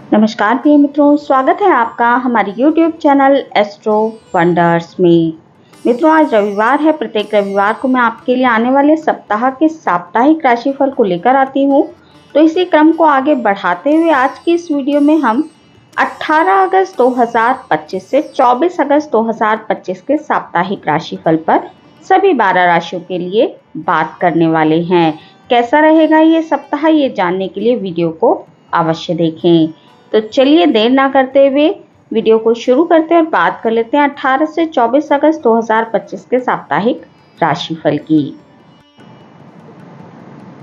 नमस्कार प्रिय मित्रों, स्वागत है आपका हमारे YouTube चैनल एस्ट्रो वंडर्स में। मित्रों, आज रविवार है। प्रत्येक रविवार को मैं आपके लिए आने वाले सप्ताह के साप्ताहिक राशिफल को लेकर आती हूँ। तो इसी क्रम को आगे बढ़ाते हुए आज की इस वीडियो में हम 18 अगस्त 2025 से 24 अगस्त 2025 के साप्ताहिक राशिफल पर सभी 12 राशियों के लिए बात करने वाले हैं। कैसा रहेगा ये सप्ताह, ये जानने के लिए वीडियो को अवश्य देखें। तो चलिए देर ना करते हुए वीडियो को शुरू करते हैं और बात कर लेते हैं 18 से 24 अगस्त 2025 के साप्ताहिक राशिफल की।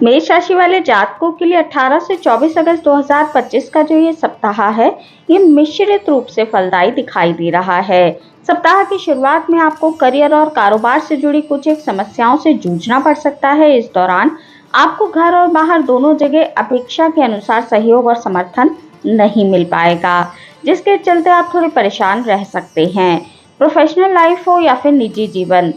मेष राशि वाले जातकों के लिए 18 से 24 अगस्त 2025 का जो ये सप्ताह है, ये मिश्रित रूप से फलदायी दिखाई दे रहा है। सप्ताह की शुरुआत में आपको करियर और कारोबार से जुड़ी कुछ एक समस्याओं से जूझना पड़ सकता है। इस दौरान आपको घर और बाहर दोनों जगह अपेक्षा के अनुसार सहयोग और समर्थन नहीं मिल पाएगा, जिसके चलते आप थोड़े परेशान रह सकते हैं। प्रोफेशनल लाइफ हो या फिर निजी जीवन,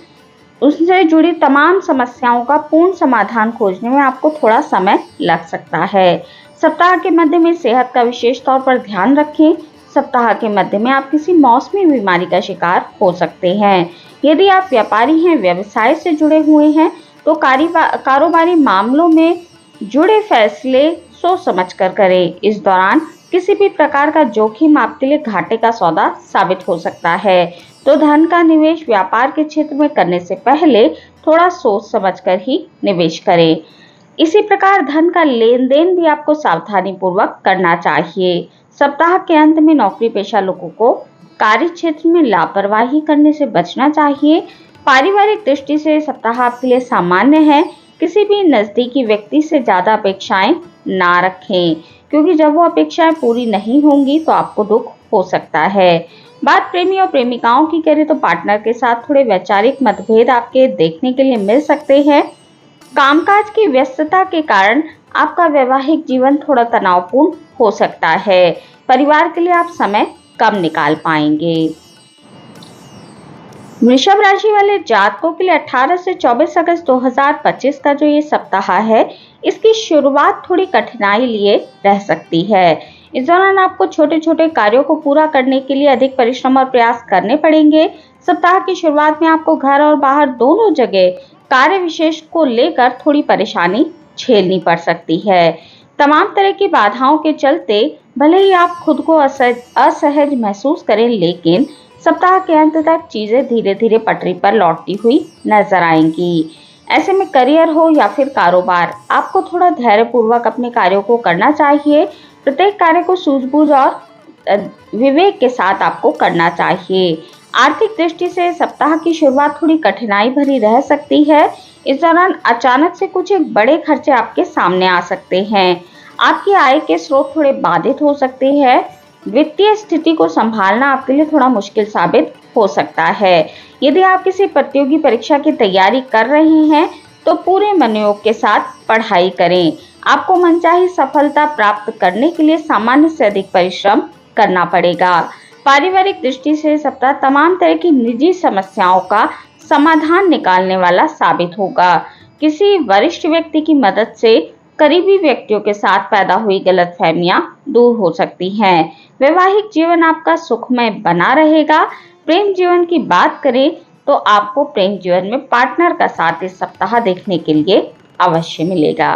उससे जुड़ी तमाम समस्याओं का पूर्ण समाधान खोजने में आपको थोड़ा समय लग सकता है। सप्ताह के मध्य में सेहत का विशेष तौर पर ध्यान रखें। सप्ताह के मध्य में आप किसी मौसमी बीमारी का शिकार हो सकते हैं। यदि आप व्यापारी हैं, व्यवसाय से जुड़े हुए हैं, तो कारोबारी मामलों में जुड़े फैसले सोच समझ कर करें। इस दौरान किसी भी प्रकार का जोखिम आपके लिए घाटे का सौदा साबित हो सकता है। तो धन का निवेश व्यापार के क्षेत्र में करने से पहले थोड़ा सोच समझकर ही निवेश करें। इसी प्रकार धन का लेन देन भी आपको सावधानी पूर्वक करना चाहिए। सप्ताह के अंत में नौकरी पेशा लोगों को कार्य क्षेत्र में लापरवाही करने से बचना चाहिए। पारिवारिक दृष्टि से सप्ताह आपके लिए सामान्य है। किसी भी नजदीकी व्यक्ति से ज्यादा अपेक्षाएं ना रखें, क्योंकि जब वो अपेक्षाएं पूरी नहीं होंगी तो आपको दुख हो सकता है। बात प्रेमी और प्रेमिकाओं की करें तो पार्टनर के साथ थोड़े वैचारिक मतभेद आपके देखने के लिए मिल सकते हैं। कामकाज की व्यस्तता के कारण आपका वैवाहिक जीवन थोड़ा तनावपूर्ण हो सकता है। परिवार के लिए आप समय कम निकाल पाएंगे। वृषभ राशि वाले जातकों के लिए 18 से 24 अगस्त 2025 का जो ये सप्ताह है, इसकी शुरुआत थोड़ी कठिनाई लिए रह सकती है। इस दौरान आपको छोटे छोटे कार्यों को पूरा करने के लिए अधिक परिश्रम और प्रयास करने पड़ेंगे। सप्ताह की शुरुआत में आपको घर और बाहर दोनों जगह कार्य विशेष को लेकर थोड़ी परेशानी झेलनी पड़ सकती है। तमाम तरह की बाधाओं के चलते भले ही आप खुद को असहज महसूस करें, लेकिन सप्ताह के अंत तक चीजें धीरे धीरे पटरी पर लौटती हुई नजर आएंगी। ऐसे में करियर हो या फिर कारोबार, आपको थोड़ा धैर्यपूर्वक अपने कार्यों को करना चाहिए। प्रत्येक कार्य को सूझबूझ और विवेक के साथ आपको करना चाहिए। आर्थिक दृष्टि से सप्ताह की शुरुआत थोड़ी कठिनाई भरी रह सकती है। इस दौरान अचानक से कुछ एक बड़े खर्चे आपके सामने आ सकते हैं। आपकी आय के स्रोत थोड़े बाधित हो सकते हैं। वित्तीय स्थिति को संभालना आपके लिए थोड़ा मुश्किल साबित हो सकता है। यदि आप किसी प्रतियोगी परीक्षा की तैयारी कर रहे हैं तो पूरे मनोयोग के साथ पढ़ाई करें। आपको मनचाही सफलता प्राप्त करने के लिए सामान्य से अधिक परिश्रम करना पड़ेगा। पारिवारिक दृष्टि से सप्ताह तमाम तरह की निजी समस्याओं का समाधान निकालने वाला साबित होगा। किसी वरिष्ठ व्यक्ति की मदद से करीबी व्यक्तियों के साथ पैदा हुई गलतफहमियां दूर हो सकती हैं। वैवाहिक जीवन आपका सुखमय बना रहेगा। प्रेम जीवन की बात करें तो आपको प्रेम जीवन में पार्टनर का साथ इस सप्ताह देखने के लिए अवश्य मिलेगा।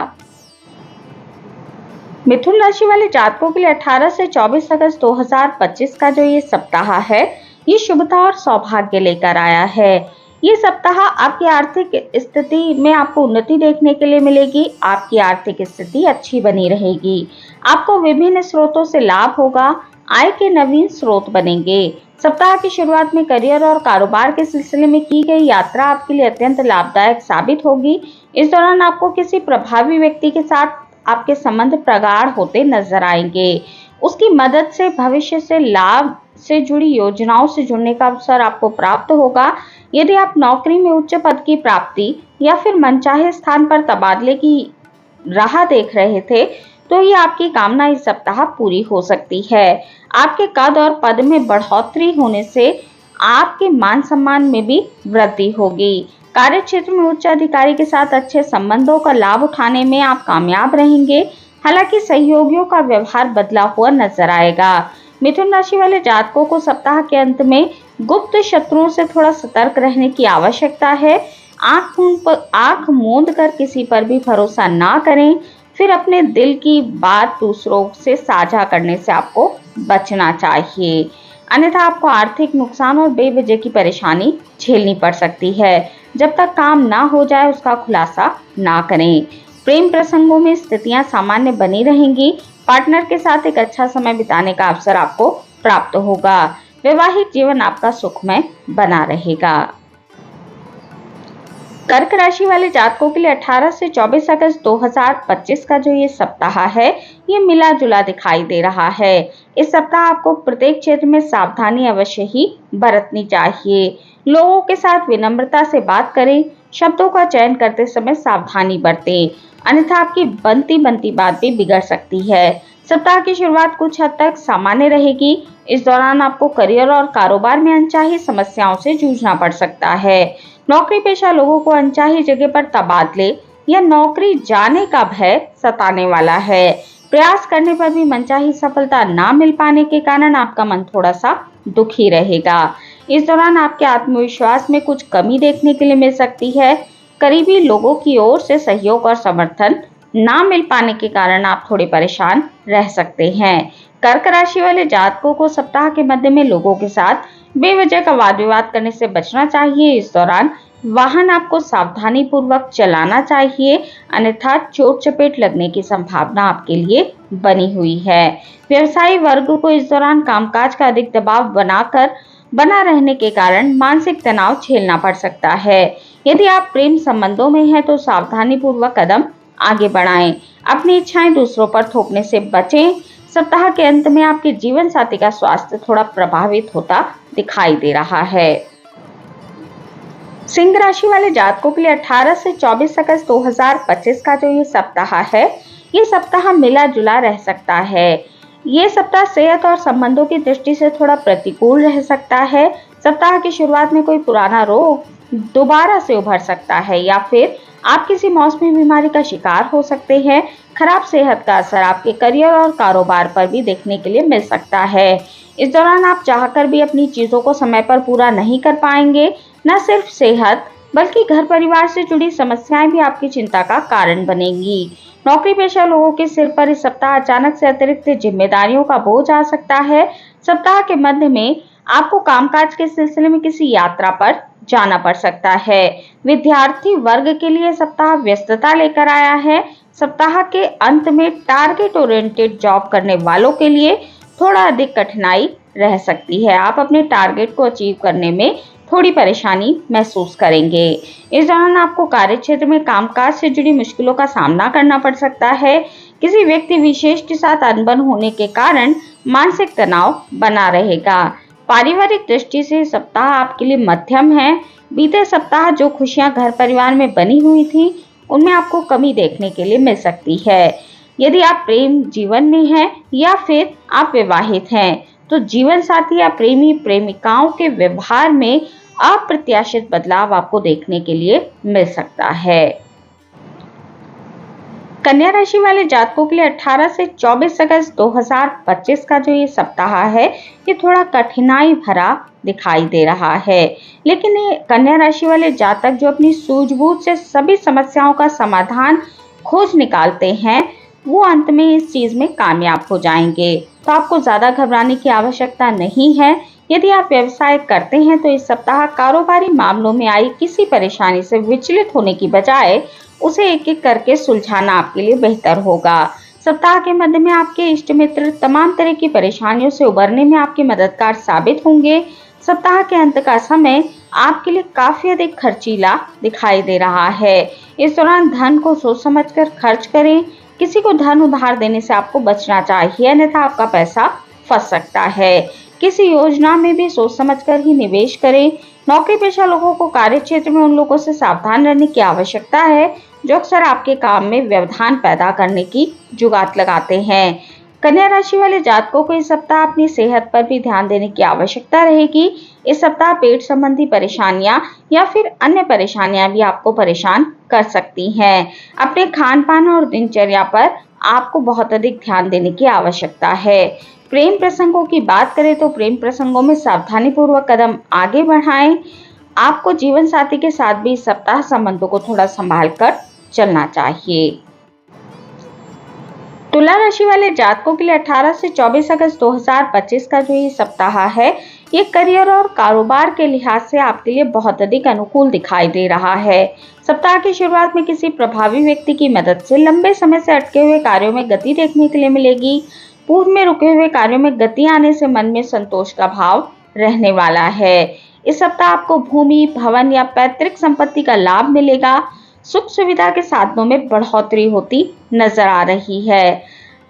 मिथुन राशि वाले जातकों के लिए 18 से 24 अगस्त 2025 का जो ये सप्ताह है, ये शुभता और सौभाग्य लेकर आया है। ये सप्ताह आपकी आर्थिक स्थिति में आपको उन्नति देखने के लिए मिलेगी। आपकी आर्थिक स्थिति अच्छी बनी रहेगी। आपको विभिन्न स्रोतों से लाभ होगा। आय के नवीन स्रोत बनेंगे। सप्ताह की शुरुआत में करियर और कारोबार के सिलसिले में की गई यात्रा आपके लिए अत्यंत लाभदायक साबित होगी। इस दौरान आपको किसी प्रभावी व्यक्ति के साथ आपके संबंध प्रगाढ़ होते नजर आएंगे। उसकी मदद से भविष्य से लाभ से जुड़ी योजनाओं से जुड़ने का अवसर आपको प्राप्त होगा। यदि आप नौकरी में उच्च पद की प्राप्ति या फिर मनचाहे स्थान पर तबादले की राह देख रहे थे, तो ये आपकी कामना इस सप्ताह पूरी हो सकती है। आपके कद और पद में बढ़ोतरी होने से आपके मान सम्मान में भी वृद्धि होगी। कार्य क्षेत्र में उच्च अधिकारी के साथ अच्छे संबंधों का लाभ उठाने में आप कामयाब रहेंगे। हालांकि सहयोगियों का व्यवहार बदला हुआ नजर आएगा। मिथुन राशि वाले जातकों को सप्ताह के अंत में गुप्त शत्रुओं से थोड़ा सतर्क रहने की आवश्यकता है। आंख मूंद कर किसी पर भी भरोसा ना करें। फिर अपने दिल की बात दूसरों से साझा करने से आपको बचना चाहिए, अन्यथा आपको आर्थिक नुकसान और बेवजह की परेशानी झेलनी पड़ सकती है। जब तक काम ना हो जाए उसका खुलासा ना करें। प्रेम प्रसंगों में स्थितियां सामान्य बनी रहेंगी। पार्टनर के साथ एक अच्छा समय बिताने का अवसर आपको प्राप्त होगा। वैवाहिक जीवन आपका सुखमय बना रहेगा। कर्क राशि वाले जातकों के लिए 18 से 24 अगस्त 2025 का जो ये सप्ताह है, ये मिला जुला दिखाई दे रहा है। इस सप्ताह आपको प्रत्येक क्षेत्र में सावधानी अवश्य ही बरतनी चाहिए। लोगों के साथ विनम्रता से बात करें। शब्दों का चयन करते समय सावधानी बरतें, अन्यथा आपकी बनती बनती बात भी बिगड़ सकती है। सप्ताह की शुरुआत कुछ हद तक सामान्य रहेगी। इस दौरान आपको करियर और कारोबार में अनचाही समस्याओं से जूझना पड़ सकता है। नौकरी पेशा लोगों को अनचाही जगह पर तबादले या नौकरी जाने का भय सताने वाला है। प्रयास करने पर भी मनचाही सफलता ना मिल पाने के कारण आपका मन थोड़ा सा दुखी रहेगा। इस दौरान आपके आत्मविश्वास में कुछ कमी देखने के लिए मिल सकती है। करीबी लोगों की ओर से सहयोग और समर्थन ना मिल पाने के कारण आप थोड़े परेशान रह सकते हैं। कर्क राशि वाले जातकों को सप्ताह के मध्य में लोगों के साथ बेवजह का वाद विवाद करने से बचना चाहिए। इस दौरान वाहन आपको सावधानी पूर्वक चलाना चाहिए, अन्यथा चोट चपेट लगने की संभावना आपके लिए बनी हुई है। व्यवसायी वर्ग को इस दौरान कामकाज का अधिक दबाव बना रहने के कारण मानसिक तनाव झेलना पड़ सकता है। यदि आप प्रेम संबंधों में हैं तो सावधानी पूर्वक कदम आगे बढ़ाएं। अपनी इच्छाएं दूसरों पर थोपने से बचें। सप्ताह के अंत में आपके जीवन साथी का स्वास्थ्य थोड़ा प्रभावित होता दिखाई दे रहा है। सिंह राशि वाले जातकों के लिए 18 से 24 अगस्त 2025 का जो ये सप्ताह है, ये सप्ताह मिला जुला रह सकता है। ये सप्ताह सेहत और संबंधों की दृष्टि से थोड़ा प्रतिकूल रह सकता है। सप्ताह की शुरुआत में कोई पुराना रोग दोबारा से उभर सकता है या फिर आप किसी मौसमी बीमारी का शिकार हो सकते हैं। खराब सेहत का असर आपके करियर और कारोबार पर भी देखने के लिए मिल सकता है। इस दौरान आप चाहकर भी अपनी चीजों को समय पर पूरा नहीं कर पाएंगे। न सिर्फ सेहत बल्कि घर परिवार से जुड़ी समस्याएं भी आपकी चिंता का कारण बनेंगी। नौकरी पेशा लोगों के सिर पर इस सप्ताह अचानक से अतिरिक्त जिम्मेदारियों का बोझ आ सकता है। सप्ताह के मध्य में आपको कामकाज के सिलसिले में किसी यात्रा पर जाना पड़ सकता है। विद्यार्थी वर्ग के लिए सप्ताह व्यस्तता लेकर आया है। सप्ताह के अंत में टारगेट ओरिएंटेड जॉब करने वालों के लिए थोड़ा अधिक कठिनाई रह सकती है। आप अपने टारगेट को अचीव करने में थोड़ी परेशानी महसूस करेंगे। इस दौरान आपको कार्य क्षेत्र में कामकाज से जुड़ी मुश्किलों का सामना करना पड़ सकता है। किसी व्यक्ति विशेष के साथ अनबन होने के कारण मानसिक तनाव बना रहेगा। पारिवारिक दृष्टि से सप्ताह आपके लिए मध्यम है। बीते सप्ताह जो खुशियां घर परिवार में बनी हुई थी, उनमें आपको कमी देखने के लिए मिल सकती है। यदि आप प्रेम जीवन में हैं या फिर आप विवाहित हैं, तो जीवन साथी या प्रेमी प्रेमिकाओं के व्यवहार में अप्रत्याशित बदलाव आपको देखने के लिए मिल सकता है। कन्या राशि वाले जातकों के लिए 18 से 24 अगस्त 2025 का जो ये सप्ताह है, ये थोड़ा कठिनाई भरा दिखाई दे रहा है। लेकिन ये कन्या राशि वाले जातक जो अपनी सूझबूझ से सभी समस्याओं का समाधान खोज निकालते हैं, वो अंत में इस चीज में कामयाब हो जाएंगे। तो आपको ज्यादा घबराने की आवश्यकता नहीं है। यदि आप व्यवसाय करते हैं तो इस सप्ताह कारोबारी मामलों में आई किसी परेशानी से विचलित होने की बजाय उसे एक एक करके सुलझाना आपके लिए बेहतर होगा। सप्ताह के मध्य में आपके इष्ट मित्र तमाम तरह की परेशानियों से उबरने में आपके मददगार साबित होंगे। सप्ताह के अंत का समय आपके लिए काफी अधिक खर्चीला दिखाई दे रहा है। इस दौरान धन को सोच समझकर खर्च करें। किसी को धन उधार देने से आपको बचना चाहिए, अन्यथा आपका पैसा फंस सकता है। किसी योजना में भी सोच समझकर ही निवेश करें। नौकरी पेशा लोगों को कार्य क्षेत्र में उन लोगों से सावधान रहने की आवश्यकता है जो अक्सर आपके काम में व्यवधान पैदा करने की जुगात लगाते हैं। कन्या राशि वाले जातकों को इस सप्ताह अपनी सेहत पर भी ध्यान देने की आवश्यकता रहेगी। इस सप्ताह पेट संबंधी परेशानियां या फिर अन्य परेशानियां भी आपको परेशान कर सकती हैं। अपने खान पान और दिनचर्या पर आपको बहुत अधिक ध्यान देने की आवश्यकता है। प्रेम प्रसंगों की बात करें तो प्रेम प्रसंगों में सावधानी पूर्वक कदम आगे बढ़ाएं। आपको जीवन साथी के साथ भी इस सप्ताह संबंधों को थोड़ा संभाल कर चलना चाहिए। तुला राशि वाले जातकों के लिए 18 से 24 अगस्त 2025 का जो ये सप्ताह है, ये करियर और कारोबार के लिहाज से आपके लिए बहुत अधिक अनुकूल दिखाई दे रहा है। सप्ताह की शुरुआत में किसी प्रभावी व्यक्ति की मदद से लंबे समय से अटके हुए कार्यों में गति देखने के लिए मिलेगी। पूर्व में रुके हुए कार्यों में गति आने से मन में संतोष का भाव रहने वाला है। इस सप्ताह आपको भूमि, भवन या पैतृक संपत्ति का लाभ मिलेगा। सुख सुविधा के साधनों में बढ़ोतरी होती नजर आ रही है।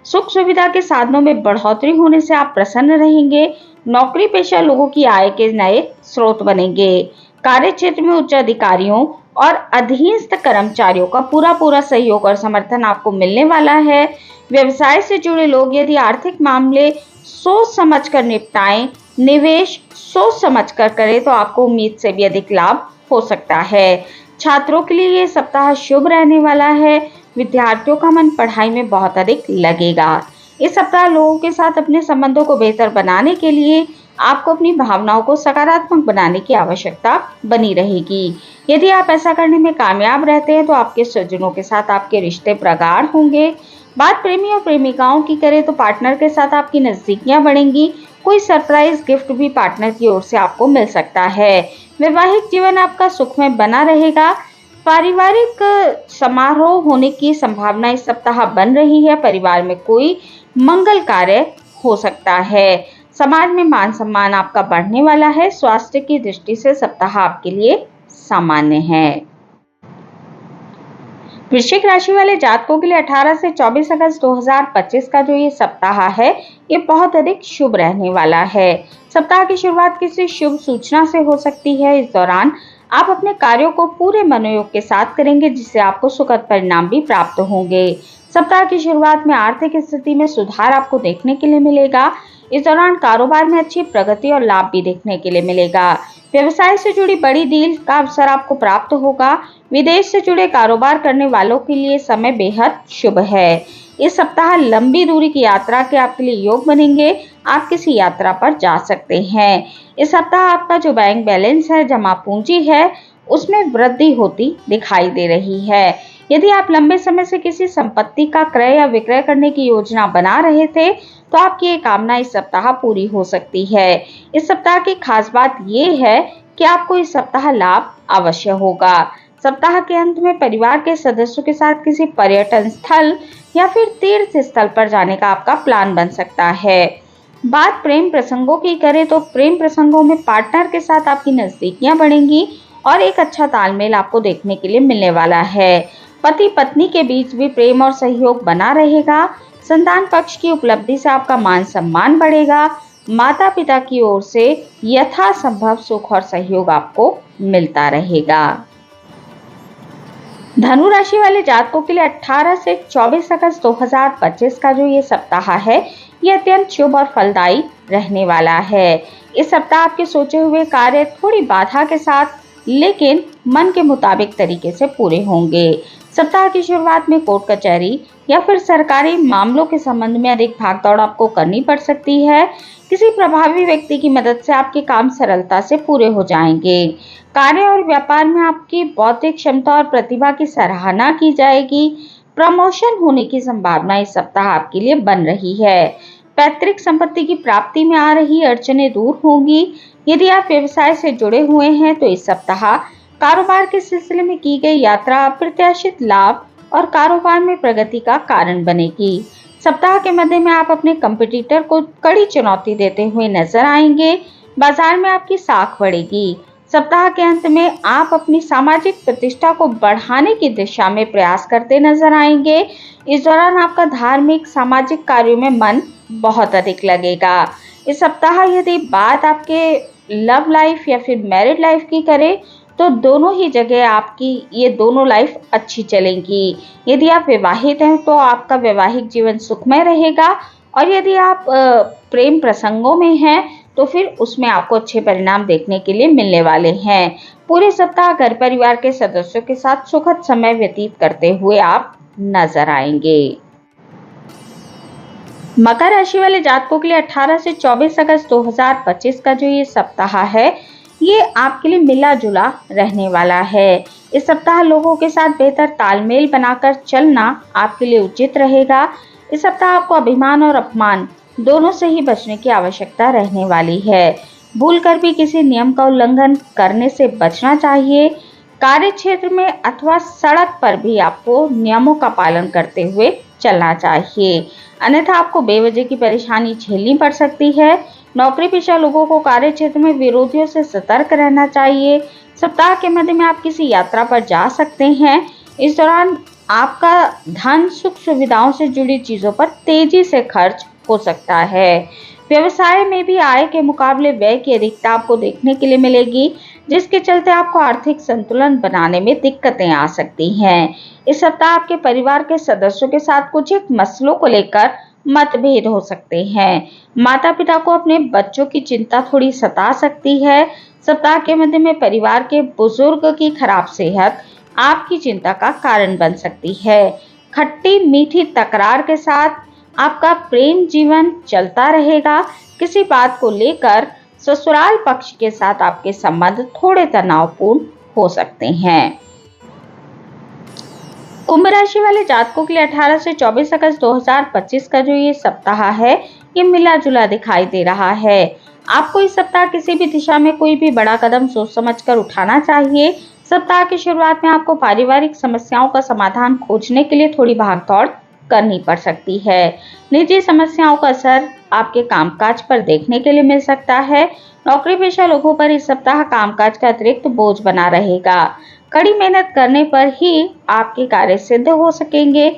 सुख सुविधा के साधनों में बढ़ोतरी होने से आप प्रसन्न रहेंगे। नौकरी पेशा लोगों की आय के नए स्रोत बनेंगे। कार्य क्षेत्र में उच्च अधिकारियों और अधीनस्थ कर्मचारियों का पूरा सहयोग और समर्थन आपको मिलने वाला है। व्यवसाय से जुड़े लोग यदि आर्थिक मामले सोच समझ कर निपटाएं, निवेश सोच समझ कर करें तो आपको उम्मीद से भी अधिक लाभ हो सकता है। छात्रों के लिए ये सप्ताह शुभ रहने वाला है। विद्यार्थियों का मन पढ़ाई में बहुत अधिक लगेगा। इस सप्ताह लोगों के साथ अपने संबंधों को बेहतर बनाने के लिए आपको अपनी भावनाओं को सकारात्मक बनाने की आवश्यकता बनी रहेगी। यदि आप ऐसा करने में कामयाब रहते हैं तो आपके स्वजनों के साथ आपके रिश्ते प्रगाढ़ होंगे। बात प्रेमी और प्रेमिकाओं की करें तो पार्टनर के साथ आपकी नजदीकियां बढ़ेंगी। कोई सरप्राइज गिफ्ट भी पार्टनर की ओर से आपको मिल सकता है। वैवाहिक जीवन आपका सुखमय बना रहेगा। पारिवारिक समारोह होने की संभावना इस सप्ताह बन रही है। परिवार में कोई मंगल कार्य हो सकता है। समाज में मान सम्मान आपका बढ़ने वाला है। स्वास्थ्य की दृष्टि से सप्ताह आपके लिए सामान्य है। वृश्चिक राशि वाले जातकों के लिए 18 से 24 अगस्त 2025 का जो ये सप्ताह है, ये बहुत अधिक शुभ रहने वाला है। सप्ताह की शुरुआत किसी शुभ सूचना से हो सकती है। इस दौरान आप अपने कार्यों को पूरे मनोयोग के साथ करेंगे, जिससे आपको सुखद परिणाम भी प्राप्त होंगे। सप्ताह की शुरुआत में आर्थिक स्थिति में सुधार आपको देखने के लिए मिलेगा। इस दौरान कारोबार में अच्छी प्रगति और लाभ भी देखने के लिए मिलेगा। व्यवसाय से जुड़ी बड़ी डील का अवसर आपको प्राप्त होगा। विदेश से जुड़े कारोबार करने वालों के लिए समय बेहद शुभ है। इस सप्ताह लंबी दूरी की यात्रा के आपके लिए योग बनेंगे। आप किसी यात्रा पर जा सकते हैं। इस सप्ताह आपका जो बैंक बैलेंस है, जमा पूंजी है, उसमें वृद्धि होती दिखाई दे रही है। यदि आप लंबे समय से किसी संपत्ति का क्रय या विक्रय करने की योजना बना रहे थे तो आपकी ये कामना इस सप्ताह पूरी हो सकती है। इस सप्ताह की खास बात ये है कि आपको इस सप्ताह लाभ अवश्य होगा। सप्ताह के अंत में परिवार के सदस्यों के साथ किसी पर्यटन स्थल या फिर तीर्थ स्थल पर जाने का आपका प्लान बन सकता है। बात प्रेम प्रसंगों की करें तो प्रेम प्रसंगों में पार्टनर के साथ आपकी नजदीकियां बढ़ेंगी और एक अच्छा तालमेल आपको देखने के लिए मिलने वाला है। पति पत्नी के बीच भी प्रेम और सहयोग बना रहेगा। संतान पक्ष की उपलब्धि से आपका मान सम्मान बढ़ेगा। माता पिता की ओर से यथासंभव सुख और सहयोग आपको मिलता रहेगा। धनु राशि वाले जातकों के लिए 18 से 24 अगस्त 2025 का जो ये सप्ताह है, ये अत्यंत शुभ और फलदायी रहने वाला है। इस सप्ताह आपके सोचे हुए कार्य थोड़ी बाधा के साथ लेकिन मन के मुताबिक तरीके से पूरे होंगे। सप्ताह की शुरुआत में कोर्ट कचहरी या फिर सरकारी मामलों के संबंध में अधिक भागदौड़ आपको करनी पड़ सकती है। किसी प्रभावी व्यक्ति की मदद से आपके काम सरलता से पूरे हो जाएंगे। कार्य और व्यापार में आपकी बौद्धिक क्षमता और प्रतिभा की सराहना की जाएगी। प्रमोशन होने की संभावना इस सप्ताह आपके लिए बन रही है। पैतृक संपत्ति की प्राप्ति में आ रही अड़चनें दूर होंगी। यदि आप व्यवसाय से जुड़े हुए हैं तो इस सप्ताह कारोबार के सिलसिले में की गई यात्रा अप्रत्याशित लाभ और कारोबार में प्रगति का कारण बनेगी। सप्ताह के मध्य में आप अपने कंपटीटर को कड़ी चुनौती देते हुए नजर आएंगे। बाजार में आपकी साख बढ़ेगी। सप्ताह के अंत में आप अपनी सामाजिक प्रतिष्ठा को बढ़ाने की दिशा में प्रयास करते नजर आएंगे। इस दौरान आपका धार्मिक सामाजिक कार्यों में मन बहुत अधिक लगेगा। इस सप्ताह यदि बात आपके लव लाइफ या फिर मैरिड लाइफ की करें तो दोनों ही जगह आपकी ये दोनों लाइफ अच्छी चलेंगी। यदि आप विवाहित हैं तो आपका वैवाहिक जीवन सुखमय रहेगा और यदि आप प्रेम प्रसंगों में हैं तो फिर उसमें आपको अच्छे परिणाम देखने के लिए मिलने वाले हैं। पूरे सप्ताह घर परिवार के सदस्यों के साथ सुखद समय व्यतीत करते हुए आप नजर आएंगे। मकर राशि वाले जातकों के लिए 18 से 24 अगस्त 2025 का जो ये सप्ताह है, ये आपके लिए मिला जुला रहने वाला है। इस सप्ताह लोगों के साथ बेहतर तालमेल बनाकर चलना आपके लिए उचित रहेगा। इस सप्ताह आपको अभिमान और अपमान दोनों से ही बचने की आवश्यकता रहने वाली है। भूलकर भी किसी नियम का उल्लंघन करने से बचना चाहिए। कार्य क्षेत्र में अथवा सड़क पर भी आपको नियमों का पालन करते हुए चलना चाहिए, अन्यथा आपको बेवजह की परेशानी झेलनी पड़ सकती है। नौकरी पेशा लोगों को कार्य क्षेत्र में विरोधियों से सतर्क रहना चाहिए। सप्ताह के मध्य में आप किसी यात्रा पर जा सकते हैं। इस दौरान आपका धन सुख सुविधाओं से जुड़ी चीजों पर तेजी से खर्च हो सकता है। व्यवसाय में भी आय के मुकाबले व्यय की अधिकता आपको देखने के लिए मिलेगी, जिसके चलते आपको आर्थिक संतुलन बनाने में दिक्कतें आ सकती हैं। इस सप्ताह आपके परिवार के सदस्यों के साथ कुछ एक मसलों को लेकर मतभेद हो सकते हैं। माता पिता को अपने बच्चों की चिंता थोड़ी सता सकती है। सप्ताह के मध्य में परिवार के बुजुर्ग की खराब सेहत आपकी चिंता का कारण बन सकती है। खट्टी मीठी तकरार के साथ आपका प्रेम जीवन चलता रहेगा। किसी बात को लेकर ससुराल पक्ष के साथ आपके संबंध थोड़े तनावपूर्ण हो सकते हैं। कुंभ राशि वाले जातकों के लिए 18 से 24 अगस्त 2025 का जो ये सप्ताह है, ये मिला जुला दिखाई दे रहा है। आपको इस सप्ताह किसी भी दिशा में कोई भी बड़ा कदम सोच समझकर उठाना चाहिए। सप्ताह की शुरुआत में आपको पारिवारिक समस्याओं का समाधान खोजने के लिए थोड़ी भागदौड़ करनी पड़ सकती है। निजी समस्याओं का असर आपके कामकाज पर देखने के लिए मिल सकता है। नौकरी पेशा लोगों पर इस सप्ताह कामकाज का अतिरिक्त बोझ बना रहेगा। कड़ी मेहनत करने पर ही आपके कार्य सिद्ध हो सकेंगे।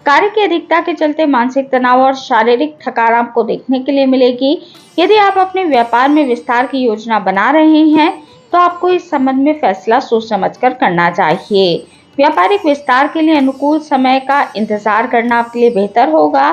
कार्य की अधिकता के चलते मानसिक तनाव और शारीरिक थकान आपको देखने के लिए मिलेगी। यदि आप अपने व्यापार में विस्तार की योजना बना रहे हैं तो आपको इस संबंध में फैसला सोच समझकर करना चाहिए। व्यापारिक विस्तार के लिए अनुकूल समय का इंतजार करना आपके लिए बेहतर होगा।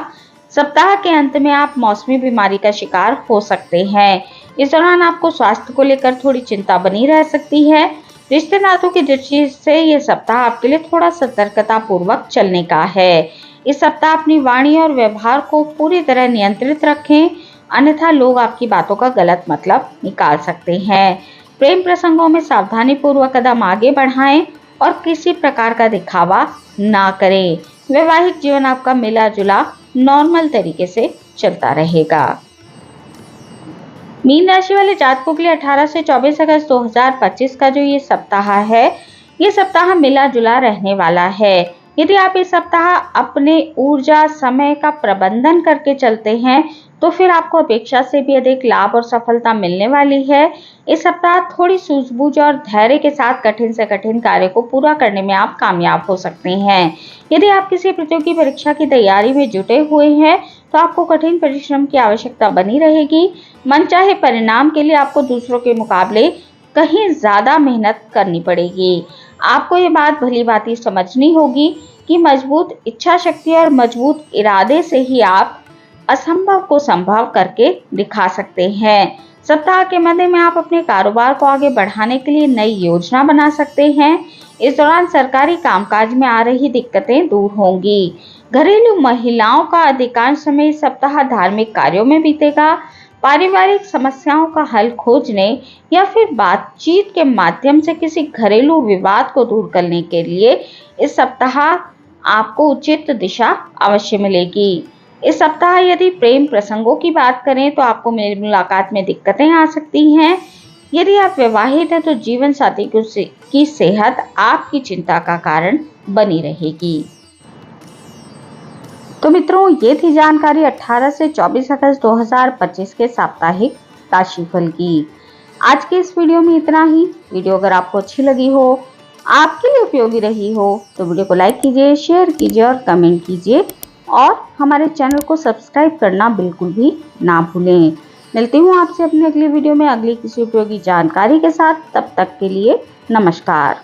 सप्ताह के अंत में आप मौसमी बीमारी का शिकार हो सकते हैं। इस दौरान आपको स्वास्थ्य को लेकर थोड़ी चिंता बनी रह सकती है। रिश्ते नातों की दृष्टि से ये सप्ताह आपके लिए थोड़ा सतर्कता पूर्वक चलने का है। इस सप्ताह अपनी वाणी और व्यवहार को पूरी तरह नियंत्रित रखें, अन्यथा लोग आपकी बातों का गलत मतलब निकाल सकते हैं। प्रेम प्रसंगों में सावधानी पूर्वक कदम आगे बढ़ाएं और किसी प्रकार का दिखावा ना करें। वैवाहिक जीवन आपका मिला जुला नॉर्मल तरीके से चलता रहेगा। मीन राशि वाले जातकों के लिए 18 से 24 अगस्त 2025 का जो ये सप्ताह है, ये सप्ताह मिला जुला रहने वाला है। यदि आप इस सप्ताह अपने ऊर्जा समय का प्रबंधन करके चलते हैं तो फिर आपको अपेक्षा से भी अधिक लाभ और सफलता मिलने वाली है। इस सप्ताह थोड़ी सूझबूझ और धैर्य के साथ कठिन से कठिन कार्य को पूरा करने में आप कामयाब हो सकते हैं। यदि आप किसी प्रतियोगी परीक्षा की तैयारी में जुटे हुए हैं तो आपको कठिन परिश्रम की आवश्यकता बनी रहेगी। मनचाहे परिणाम के लिए आपको दूसरों के मुकाबले कहीं ज्यादा मेहनत करनी पड़ेगी। आपको ये बात भली भांति समझनी होगी कि मजबूत इच्छा शक्ति और मजबूत इरादे से ही आप असंभव को संभव करके दिखा सकते हैं। सप्ताह के मध्य में आप अपने कारोबार को आगे बढ़ाने के लिए नई योजना बना सकते हैं। इस दौरान सरकारी कामकाज में आ रही दिक्कतें दूर होंगी। घरेलू महिलाओं का अधिकांश समय इस सप्ताह धार्मिक कार्यों में बीतेगा। पारिवारिक समस्याओं का हल खोजने या फिर बातचीत के माध्यम से किसी घरेलू विवाद को दूर करने के लिए इस सप्ताह आपको उचित दिशा अवश्य मिलेगी। इस सप्ताह यदि प्रेम प्रसंगों की बात करें तो आपको मेल मुलाकात में दिक्कतें आ सकती हैं। यदि आप विवाहित हैं तो जीवन साथी की सेहत आपकी चिंता का कारण बनी रहेगी। तो मित्रों, ये थी जानकारी 18 से 24 अगस्त 2025 के साप्ताहिक राशिफल की। आज के इस वीडियो में इतना ही। वीडियो अगर आपको अच्छी लगी हो, आपके लिए उपयोगी रही हो तो वीडियो को लाइक कीजिए, शेयर कीजिए और कमेंट कीजिए और हमारे चैनल को सब्सक्राइब करना बिल्कुल भी ना भूलें। मिलती हूँ आपसे अपनी अगली वीडियो में अगली किसी उपयोगी जानकारी के साथ। तब तक के लिए नमस्कार।